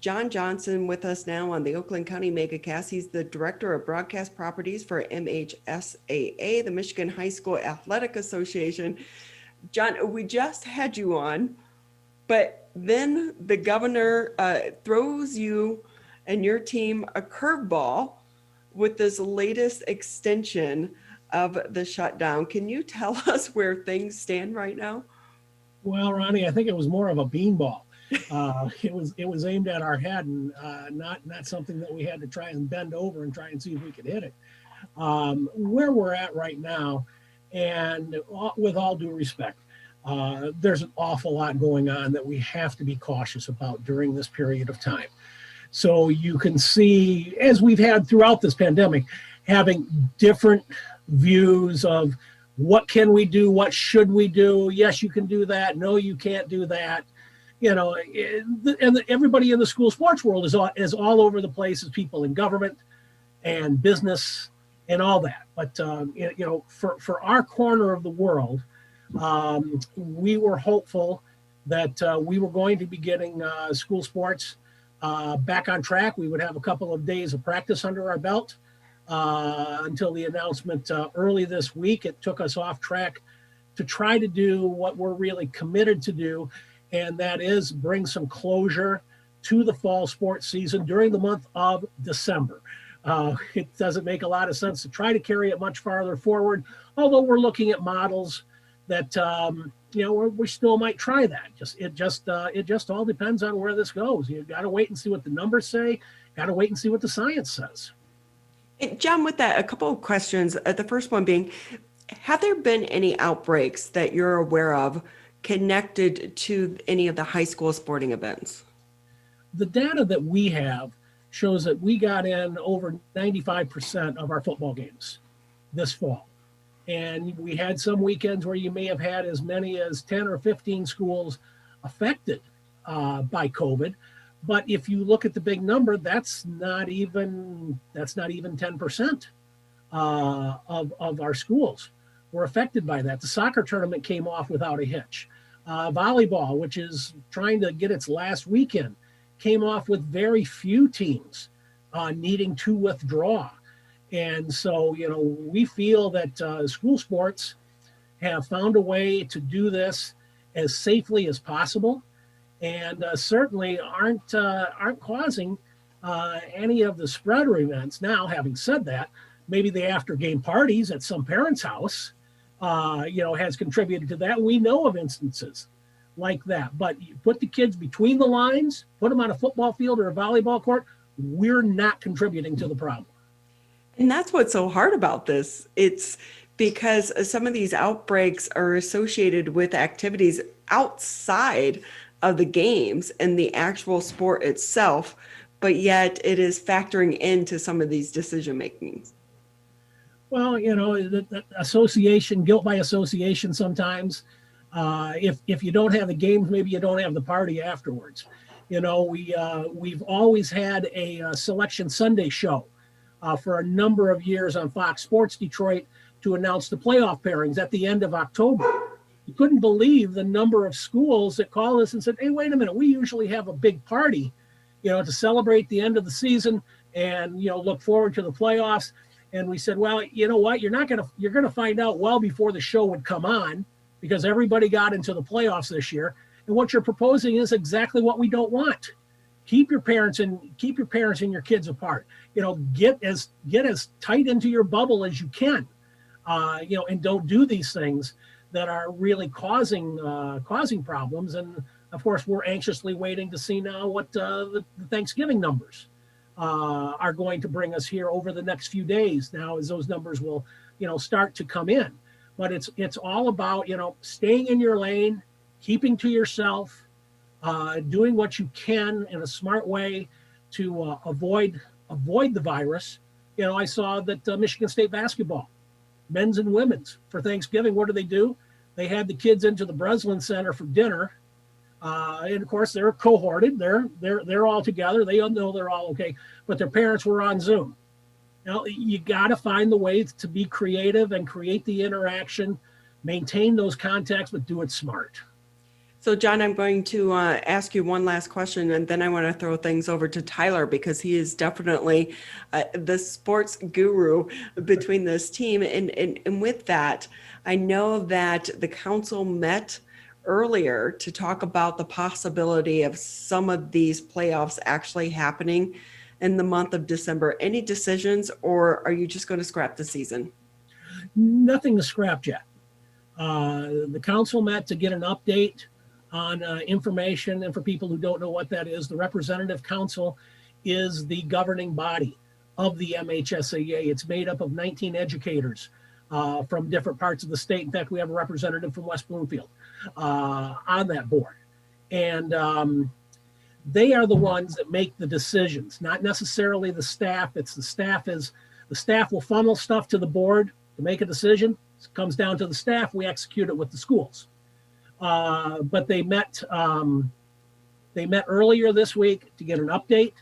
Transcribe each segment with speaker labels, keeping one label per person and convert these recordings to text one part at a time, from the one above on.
Speaker 1: John Johnson with us now on the Oakland County MegaCast. He's the Director of Broadcast Properties for MHSAA, the Michigan High School Athletic Association. John, we just had you on, but then the governor throws you and your team a curveball with this latest extension of the shutdown. Can you tell us where things stand right now?
Speaker 2: Well, Ronnie, I think it was more of a beanball. It was aimed at our head, and not something that we had to try and bend over and try and see if we could hit it. Where we're at right now, and with all due respect, there's an awful lot going on that we have to be cautious about during this period of time. So you can see, as we've had throughout this pandemic, having different views of what can we do, what should we do, yes, you can do that, no, you can't do that. You know, and everybody in the school sports world is all over the place, as people in government and business and all that. But, you know, for our corner of the world, we were hopeful that we were going to be getting school sports back on track. We would have a couple of days of practice under our belt until the announcement early this week. It took us off track to try to do what we're really committed to do, and that is bring some closure to the fall sports season during the month of December. It doesn't make a lot of sense to try to carry it much farther forward, although we're looking at models that you know, we still might try that. It just all depends on where this goes. You got to wait and see what the numbers say. Got to wait and see what the science says.
Speaker 1: And John, with that, a couple of questions. The first one being, have there been any outbreaks that you're aware of connected to any of the high school sporting events?
Speaker 2: The data that we have shows that we got in over 95% of our football games this fall. And we had some weekends where you may have had as many as 10 or 15 schools affected by COVID. But if you look at the big number, that's not even 10% of our schools were affected by that. The soccer tournament came off without a hitch. Volleyball, which is trying to get its last weekend, came off with very few teams needing to withdraw. And so, you know, we feel that school sports have found a way to do this as safely as possible, and certainly aren't causing any of the spreader events. Now, having said that, maybe the after game parties at some parent's house, you know, has contributed to that. We know of instances like that. But you put the kids between the lines, put them on a football field or a volleyball court, we're not contributing to the problem.
Speaker 1: And that's what's so hard about this. It's because some of these outbreaks are associated with activities outside of the games and the actual sport itself, but yet it is factoring into some of these decision makings.
Speaker 2: Well, you know, the association, guilt by association sometimes. If you don't have the games, maybe you don't have the party afterwards. You know, we've always had a Selection Sunday show for a number of years on Fox Sports Detroit to announce the playoff pairings at the end of October. You couldn't believe the number of schools that called us and said, hey, wait a minute, we usually have a big party, you know, to celebrate the end of the season and, you know, look forward to the playoffs. And we said, well, you know what, you're going to find out well before the show would come on, because everybody got into the playoffs this year. And what you're proposing is exactly what we don't want. Keep your parents and your kids apart. You know, get as tight into your bubble as you can. You know, and don't do these things that are really causing problems. And of course, we're anxiously waiting to see now what the Thanksgiving numbers are going to bring us here over the next few days. Now, as those numbers will, you know, start to come in. But it's all about, you know, staying in your lane, keeping to yourself, doing what you can in a smart way to avoid the virus. You know, I saw that Michigan State basketball, men's and women's, for Thanksgiving, what do? They had the kids into the Breslin Center for dinner, and of course they're cohorted. They're all together. They all know they're all okay, but their parents were on Zoom. Now, you got to find the ways to be creative and create the interaction, maintain those contacts, but do it smart.
Speaker 1: So, John, I'm going to ask you one last question, and then I want to throw things over to Tyler because he is definitely the sports guru between this team. And with that, I know that the council met earlier to talk about the possibility of some of these playoffs actually happening in the month of December. Any decisions, or are you just going to scrap the season?
Speaker 2: Nothing to scrap yet. The council met to get an update on information. And for people who don't know what that is, the Representative Council is the governing body of the MHSAA. It's made up of 19 educators from different parts of the state. In fact, we have a representative from West Bloomfield on that board. And they are the ones that make the decisions, not necessarily the staff. It's the staff will funnel stuff to the board to make a decision. It comes down to the staff. We execute it with the schools. But they met earlier this week to get an update.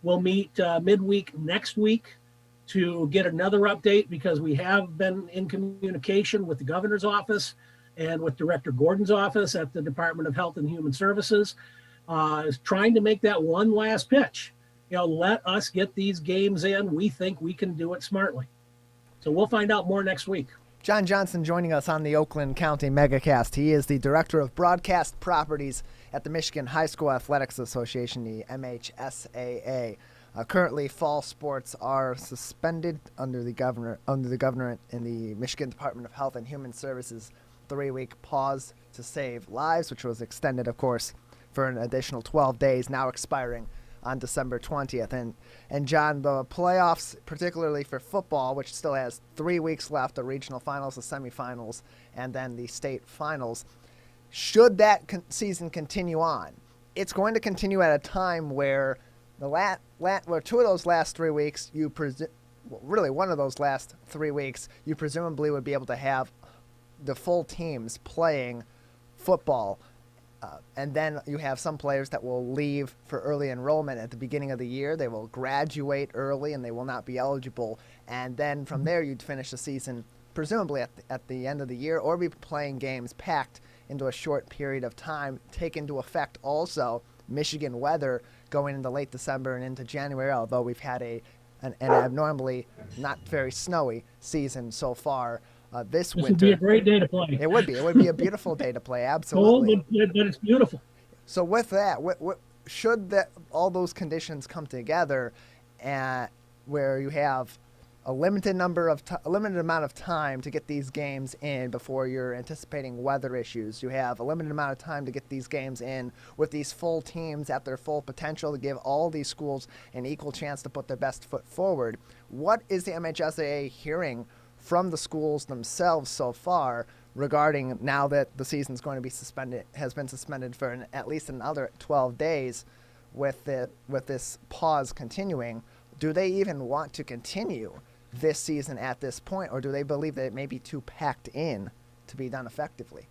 Speaker 2: We'll meet midweek next week to get another update because we have been in communication with the governor's office and with Director Gordon's office at the Department of Health and Human Services, is trying to make that one last pitch. Let us get these games in. We think we can do it smartly. So we'll find out more next week.
Speaker 3: John Johnson joining us on the Oakland County Megacast. He is the Director of Broadcast Properties at the Michigan High School Athletics Association, the MHSAA. Currently, fall sports are suspended under the governor in the Michigan Department of Health and Human Services 3-week pause to save lives, which was extended, of course, for an additional 12 days, now expiring on December 20th. And John, the playoffs, particularly for football, which still has 3 weeks left, the regional finals, the semifinals, and then the state finals, should that season continue on, it's going to continue at a time where where 2 of those last 3 weeks, really one of those last 3 weeks, you presumably would be able to have the full teams playing football. And then you have some players that will leave for early enrollment at the beginning of the year. They will graduate early and they will not be eligible. And then from there, you'd finish the season presumably at the end of the year, or be playing games packed into a short period of time. Take into effect also Michigan weather going into late December and into January, although we've had an abnormally not very snowy season so far. This winter.
Speaker 2: Would be a great day to play.
Speaker 3: It would be. It would be a beautiful day to play. Absolutely.
Speaker 2: Cold, but it's beautiful.
Speaker 3: So with that, should all those conditions come together, where you have a limited amount of time to get these games in before you're anticipating weather issues. You have a limited amount of time to get these games in with these full teams at their full potential to give all these schools an equal chance to put their best foot forward. What is the MHSAA hearing from the schools themselves so far regarding now that the season's going to be has been suspended for at least another 12 days with this pause continuing? Do they even want to continue this season at this point, or do they believe that it may be too packed in to be done effectively?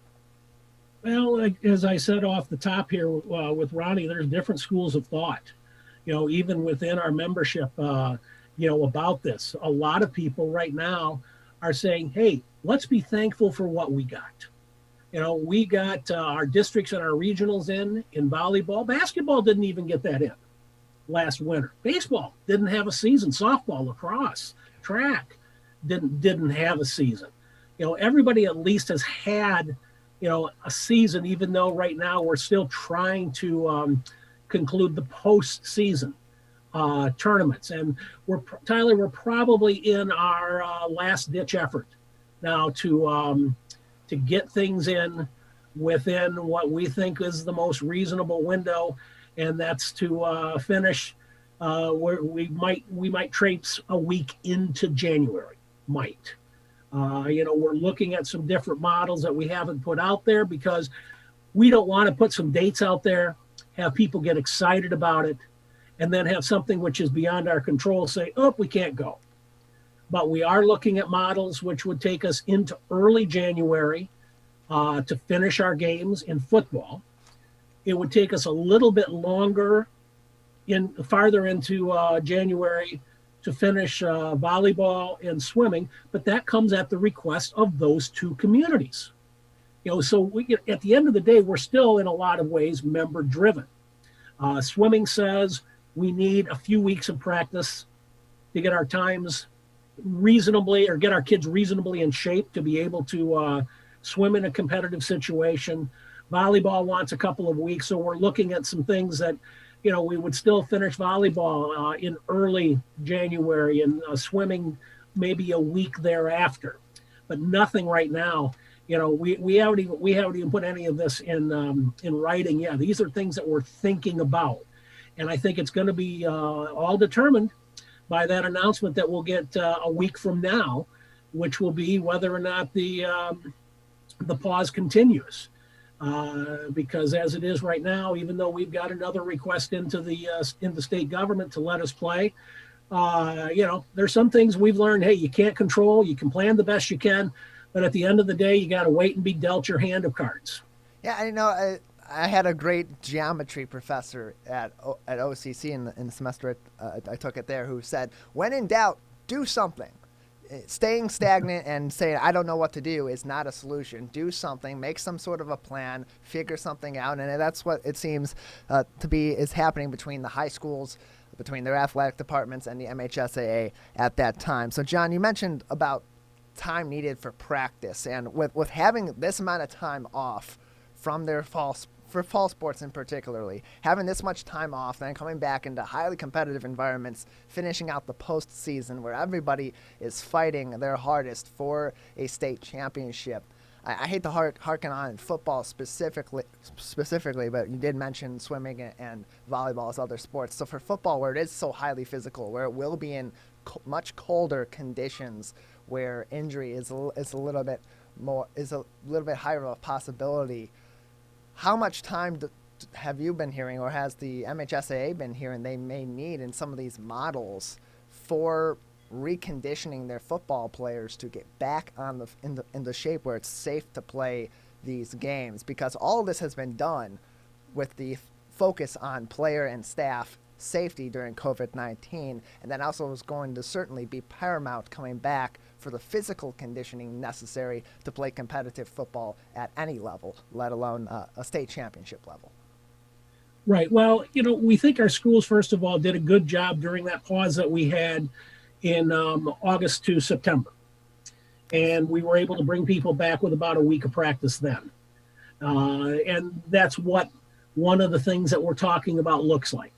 Speaker 2: Well, as I said off the top here with Ronnie, there's different schools of thought, even within our membership, about this. A lot of people right now are saying, hey, let's be thankful for what we got. We got our districts and our regionals in volleyball. Basketball didn't even get that in last winter. Baseball didn't have a season. Softball, lacrosse, track didn't have a season. Everybody at least has had, a season, even though right now we're still trying to conclude the postseason tournaments. And we're probably in our last ditch effort now to get things in within what we think is the most reasonable window, and that's to finish where we might traipse a week into January. We're looking at some different models that we haven't put out there because we don't want to put some dates out there, have people get excited about it, and then have something which is beyond our control say, oh, we can't go. But we are looking at models which would take us into early January to finish our games in football. It would take us a little bit longer farther into January to finish volleyball and swimming, but that comes at the request of those two communities. So at the end of the day, we're still in a lot of ways member driven. Swimming says we need a few weeks of practice to get our times reasonably, or get our kids reasonably in shape to be able to swim in a competitive situation. Volleyball wants a couple of weeks, so we're looking at some things that, we would still finish volleyball in early January, and swimming maybe a week thereafter, but nothing right now. We haven't even put any of this in writing. Yeah, these are things that we're thinking about, and I think it's going to be all determined by that announcement that we'll get a week from now, which will be whether or not the pause continues. Because as it is right now, even though we've got another request into the state government to let us play, there's some things we've learned. Hey, you can't control. You can plan the best you can, but at the end of the day, you got to wait and be dealt your hand of cards.
Speaker 3: Yeah, I had a great geometry professor at OCC in the semester I took it there, who said, when in doubt, do something. Staying stagnant and saying, I don't know what to do, is not a solution. Do something, make some sort of a plan, figure something out. And that's what it seems to be is happening between the high schools, between their athletic departments and the MHSAA at that time. So, John, you mentioned about time needed for practice. And with having this amount of time off from their fall sports in particularly, having this much time off, then coming back into highly competitive environments, finishing out the postseason where everybody is fighting their hardest for a state championship. I hate to harken on football specifically, but you did mention swimming and volleyball as other sports. So for football, where it is so highly physical, where it will be in much colder conditions, where injury is a little bit higher of a possibility, how much time have you been hearing, or has the MHSAA been hearing they may need in some of these models for reconditioning their football players to get back in the shape where it's safe to play these games? Because all of this has been done with the focus on player and staff safety during COVID-19, and that also is going to certainly be paramount coming back for the physical conditioning necessary to play competitive football at any level, let alone a state championship level.
Speaker 2: Right. Well, we think our schools, first of all, did a good job during that pause that we had in August to September. And we were able to bring people back with about a week of practice then. And that's what one of the things that we're talking about looks like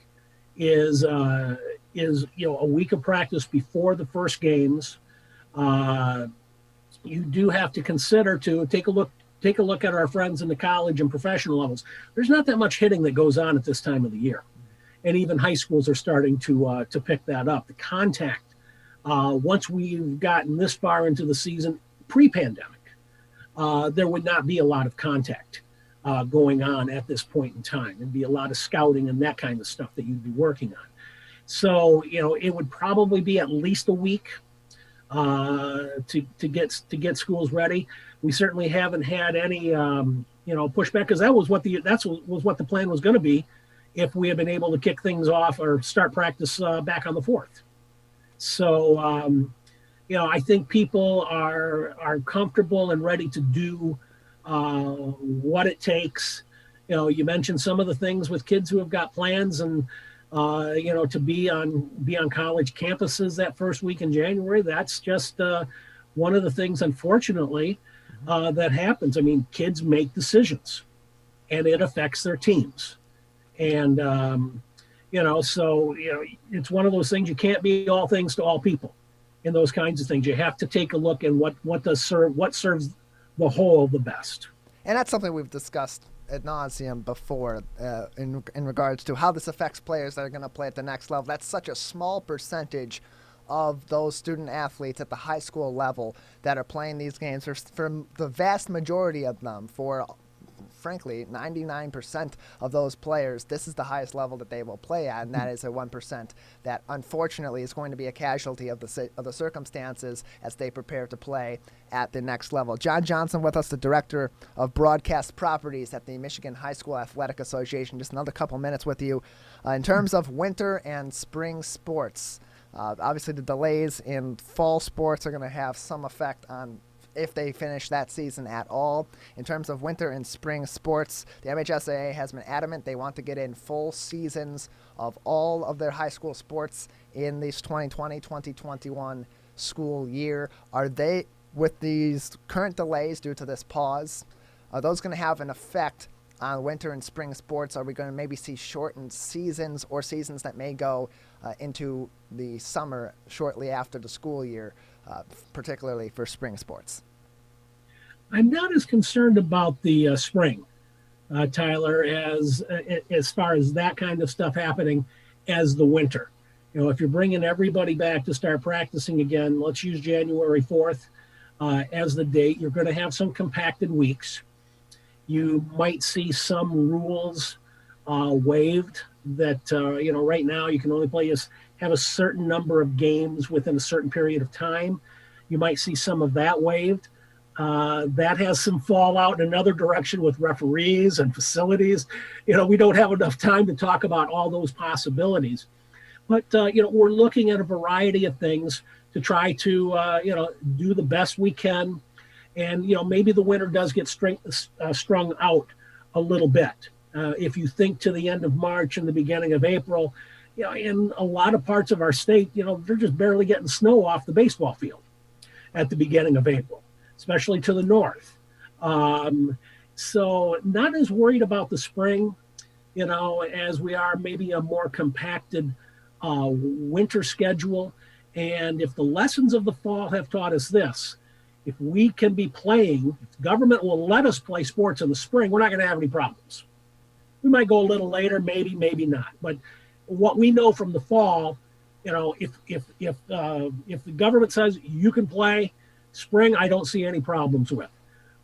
Speaker 2: is a week of practice before the first games. You do have to consider to take a look at our friends in the college and professional levels. There's not that much hitting that goes on at this time of the year, and even high schools are starting to pick that up. The contact, once we've gotten this far into the season, pre-pandemic, there would not be a lot of contact going on at this point in time. There'd be a lot of scouting and that kind of stuff that you'd be working on. So, it would probably be at least a week to get schools ready. We certainly haven't had any pushback, because that was what the plan was going to be if we had been able to kick things off or start practice back on the 4th. So I think people are comfortable and ready to do what it takes. You mentioned some of the things with kids who have got plans and to be on college campuses that first week in January. That's just one of the things, unfortunately, that happens. I mean, kids make decisions, and it affects their teams. And it's one of those things. You can't be all things to all people in those kinds of things. You have to take a look at what serves the whole the best.
Speaker 3: And that's something we've discussed ad nauseum before in regards to how this affects players that are going to play at the next level. That's such a small percentage of those student athletes at the high school level that are playing these games. For the vast majority of them, for frankly 99% of those players, this is the highest level that they will play at, and that is a 1% that unfortunately is going to be a casualty of the circumstances as they prepare to play at the next level. John Johnson with us, the Director of Broadcast Properties at the Michigan High School Athletic Association. Just another couple minutes with you. In terms of winter and spring sports, obviously the delays in fall sports are going to have some effect on if they finish that season at all. In terms of winter and spring sports, the MHSAA has been adamant they want to get in full seasons of all of their high school sports in this 2020-2021 school year. Are they, with these current delays due to this pause, are those going to have an effect on winter and spring sports? Are we going to maybe see shortened seasons or seasons that may go into the summer shortly after the school year, particularly for spring sports?
Speaker 2: I'm not as concerned about the spring, Tyler, as far as that kind of stuff happening as the winter. You know, if you're bringing everybody back to start practicing again, let's use January 4th as the date. You're going to have some compacted weeks. You might see some rules waived that, right now you can only have a certain number of games within a certain period of time. You might see some of that waived. That has some fallout in another direction with referees and facilities. We don't have enough time to talk about all those possibilities. But, we're looking at a variety of things to try to, do the best we can. And, maybe the winter does get strung out a little bit. If you think to the end of March and the beginning of April, in a lot of parts of our state, they're just barely getting snow off the baseball field at the beginning of April, especially to the north. So not as worried about the spring, as we are maybe a more compacted winter schedule. And if the lessons of the fall have taught us this, if we can be playing, if the government will let us play sports in the spring, we're not going to have any problems. We might go a little later, maybe not. But what we know from the fall, if the government says you can play, spring, I don't see any problems with.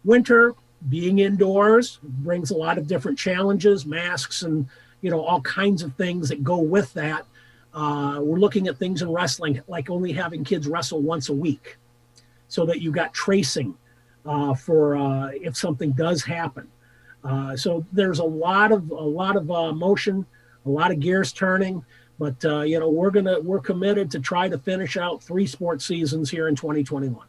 Speaker 2: Winter, being indoors brings a lot of different challenges, masks and, all kinds of things that go with that. We're looking at things in wrestling, like only having kids wrestle once a week so that you got tracing for if something does happen. So there's a lot of motion, a lot of gears turning, but we're committed to try to finish out 3 sports seasons here in 2021.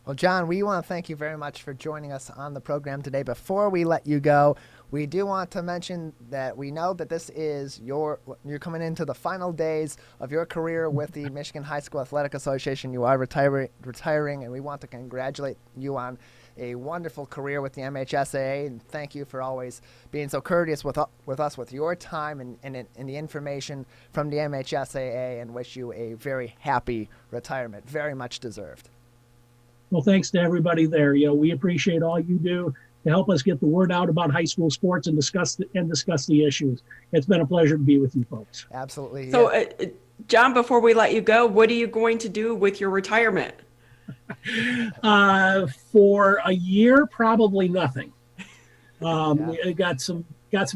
Speaker 3: Well, John, we want to thank you very much for joining us on the program today. Before we let you go, we do want to mention that we know that this is you're coming into the final days of your career with the Michigan High School Athletic Association. You are retiring, and we want to congratulate you on a wonderful career with the MHSAA, and thank you for always being so courteous with us with your time and the information from the MHSAA, and wish you a very happy retirement. Very much deserved.
Speaker 2: Well, thanks to everybody there. We appreciate all you do to help us get the word out about high school sports and discuss the issues. It's been a pleasure to be with you folks.
Speaker 3: Absolutely.
Speaker 1: So, John, before we let you go, what are you going to do with your retirement?
Speaker 2: For a year, probably nothing. We got some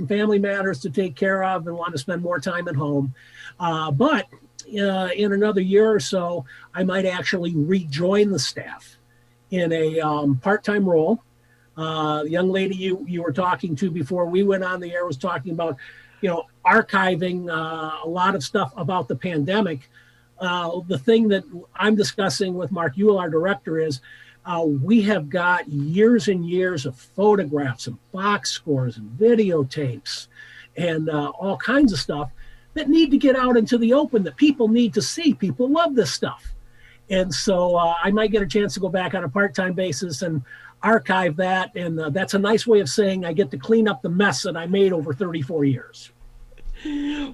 Speaker 2: family matters to take care of and want to spend more time at home. But in another year or so, I might actually rejoin the staff in a part-time role. The young lady you were talking to before we went on the air was talking about, archiving a lot of stuff about the pandemic. The thing that I'm discussing with Mark Ewell, our director, is we have got years and years of photographs and box scores and videotapes and all kinds of stuff that need to get out into the open, that people need to see. People love this stuff. And so I might get a chance to go back on a part-time basis and archive that. And that's a nice way of saying I get to clean up the mess that I made over 34 years.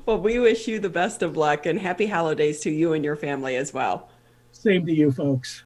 Speaker 1: Well, we wish you the best of luck and happy holidays to you and your family as well.
Speaker 2: Same to you folks.